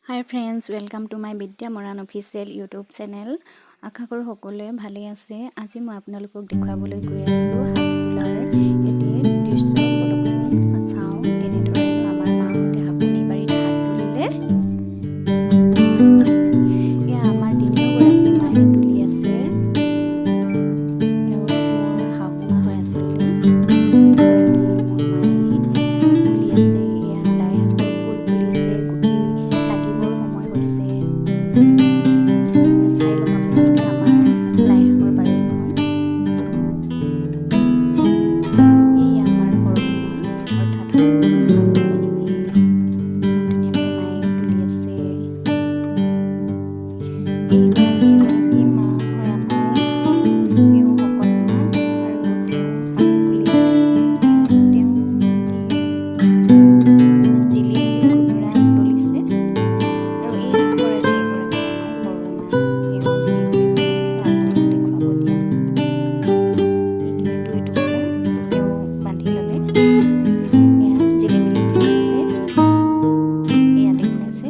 High friends, welcome to my বিদ্যা Moran official YouTube channel. আশা কৰোঁ সকলোৱে ভালে আছে। আজি মই আপোনালোকক দেখুৱাবলৈ গৈ আছোঁ হাত তোলাৰ এটি দৃশ্য। বলকচোন চাওঁ কেনেদৰে আমাৰ মাহঁতে হাপনি বাৰীত হাত তুলিলে। এয়া আমাৰ তিনিওগৰাকী মায়ে তুলি আছে। এওঁলোক মোৰ শাহুমা হৈ আছিল। তুলি আছে। এয়া লাই শাকৰ ফুল ফুলিছে, গুটি লাগিবৰ সময় হৈছে। চাই লওক আপোনালোকে আমাৰ লাই শাকৰ বাৰীখন। এই আমাৰ সৰুমা অৰ্থাৎ ধুনীয়াকৈ মায়ে তুলি আছে। এইগৰাকী মা হয় আমাৰ, তেওঁ শকত মা আৰু তেওঁ হাত তুলিছে। তেওঁ জিলিমিলি খুতুৰা তুলিছে আৰু এইগৰাকী আমাৰ সৰু মা, তেওঁ জিলিমিলি তুলিছে। আপোনালোকক দেখুৱাব দিয়া। এইখিনি দুই টুকুৰা তেওঁ বান্ধি ল'লে। এয়া জিলিমিলি তুলি আছে। এয়া দেখুৱাইছে।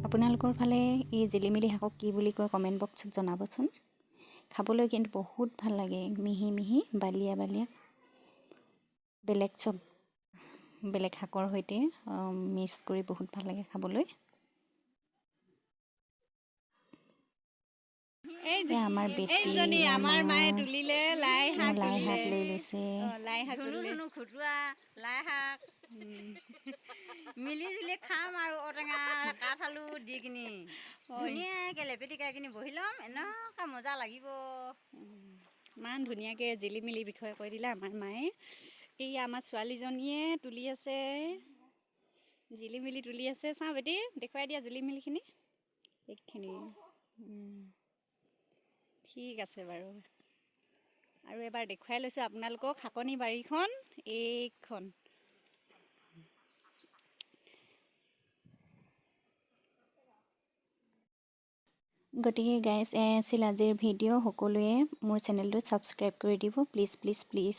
আপোনালোকৰ ফালে এই জিলিমিলি শাকক কি বুলি কয় কমেণ্ট বক্সত জনাবচোন। খাবলৈ কিন্তু বহুত ভাল লাগে, মিহি মিহি বালিয়া বালিয়া। বেলেগ শাকৰ সৈতে মিক্স কৰি বহুত ভাল লাগে খাবলৈ। এয়া আমাৰ বেটি আমাৰ মায়ে তুলিলে লাই শাক লাই শাক লৈ লৈছে। লাই শাক ধুনু খুতুৰা লাই শাক মিলি জুলি খাম আৰু ঔটেঙা কাঠ আলু দি কিনি ধুনীয়াকৈ লেপেটিকাই কিনি বহি ল'ম। এনেকুৱা মজা লাগিব। ইমান ধুনীয়াকৈ জিলিমিলি বিষয়ে কৈ দিলে আমাৰ মায়ে। এই আমাৰ ছোৱালীজনীয়ে তুলি আছে, জিলিমিলি তুলি আছে। চাওঁ বেটি, দেখুৱাই দিয়া জিলিমিলিখিনি। এইখিনি ঠিক আছে বাৰু। আৰু এবাৰ দেখুৱাই লৈছোঁ আপোনালোকক শাকনি বাৰীখন। এইখন গতিকে গাইজ, এয়া আছিল আজিৰ ভিডিঅ'। সকলোৱে মোৰ চেনেলটো ছাবস্ক্ৰাইব কৰি দিব প্লিজ প্লিজ প্লিজ।